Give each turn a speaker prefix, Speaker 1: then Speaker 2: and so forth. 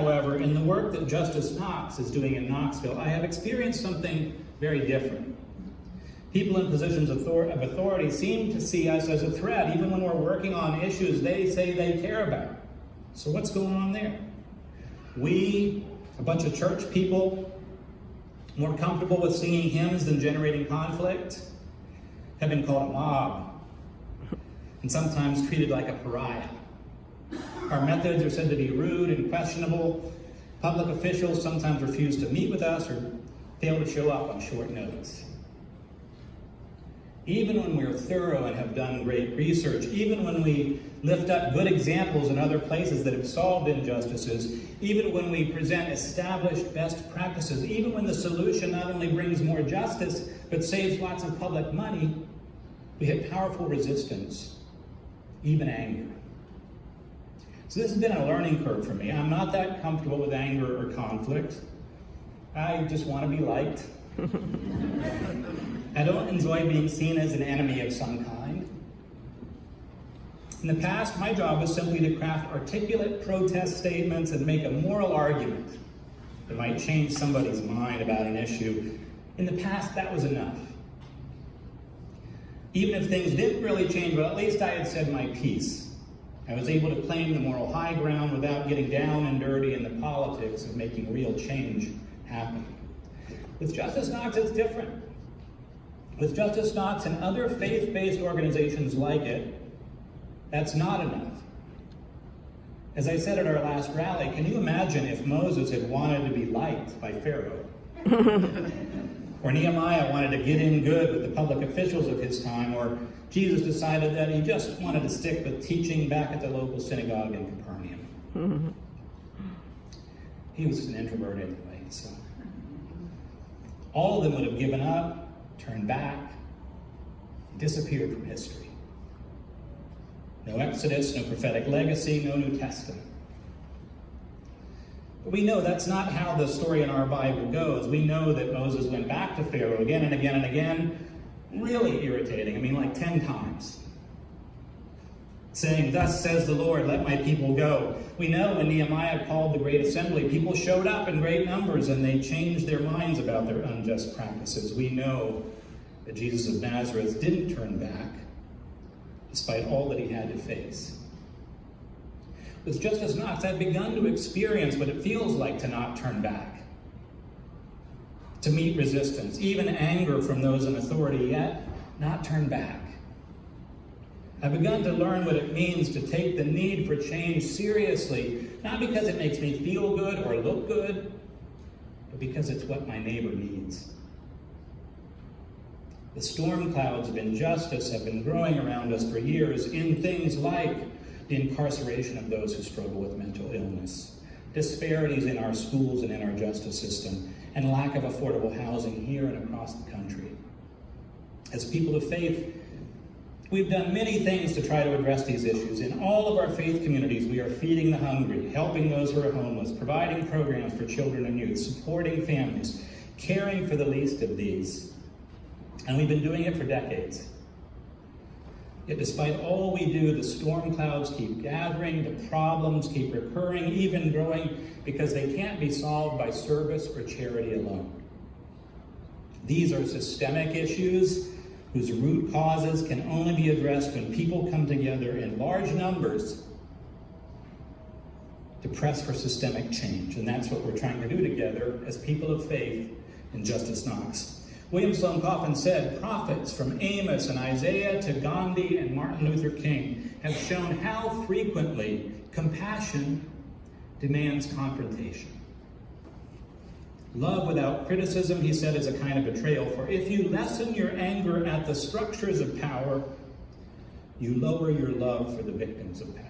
Speaker 1: however, in the work that Justice Knox is doing in Knoxville, I have experienced something very different. People in positions of authority seem to see us as a threat, even when we're working on issues they say they care about. So what's going on there? We, a bunch of church people, more comfortable with singing hymns than generating conflict, have been called a mob, and sometimes treated like a pariah. Our methods are said to be rude and questionable. Public officials sometimes refuse to meet with us or fail to show up on short notice. Even when we're thorough and have done great research, even when we lift up good examples in other places that have solved injustices, even when we present established best practices, even when the solution not only brings more justice, but saves lots of public money, we hit powerful resistance, even anger. So this has been a learning curve for me. I'm not that comfortable with anger or conflict. I just want to be liked. I don't enjoy being seen as an enemy of some kind. In the past, my job was simply to craft articulate protest statements and make a moral argument that might change somebody's mind about an issue. In the past, that was enough. Even if things didn't really change, but at least I had said my piece. I was able to claim the moral high ground without getting down and dirty in the politics of making real change happen. With Justice Knox, it's different. With Justice Knox and other faith-based organizations like it, that's not enough. As I said at our last rally, can you imagine if Moses had wanted to be liked by Pharaoh? Or Nehemiah wanted to get in good with the public officials of his time, or Jesus decided that he just wanted to stick with teaching back at the local synagogue in Capernaum. He was an introvert anyway, so. All of them would have given up, turned back, disappeared from history. No Exodus, no prophetic legacy, no New Testament. But we know that's not how the story in our Bible goes. We know that Moses went back to Pharaoh again and again and again, really irritating, like 10 times. Saying, "Thus says the Lord, let my people go." We know when Nehemiah called the Great Assembly, people showed up in great numbers and they changed their minds about their unjust practices. We know that Jesus of Nazareth didn't turn back, despite all that he had to face. With Justice Knox, I've begun to experience what it feels like to not turn back, to meet resistance, even anger from those in authority, yet not turn back. I've begun to learn what it means to take the need for change seriously, not because it makes me feel good or look good, but because it's what my neighbor needs. The storm clouds of injustice have been growing around us for years in things like the incarceration of those who struggle with mental illness, disparities in our schools and in our justice system, and lack of affordable housing here and across the country. As people of faith, we've done many things to try to address these issues. In all of our faith communities, we are feeding the hungry, helping those who are homeless, providing programs for children and youth, supporting families, caring for the least of these. And we've been doing it for decades. Yet despite all we do, the storm clouds keep gathering, the problems keep recurring, even growing, because they can't be solved by service or charity alone. These are systemic issues whose root causes can only be addressed when people come together in large numbers to press for systemic change. And that's what we're trying to do together as people of faith in Justice Knox. William Sloane Coffin said, "Prophets from Amos and Isaiah to Gandhi and Martin Luther King have shown how frequently compassion demands confrontation. Love without criticism," he said, "is a kind of betrayal. For if you lessen your anger at the structures of power, you lower your love for the victims of power."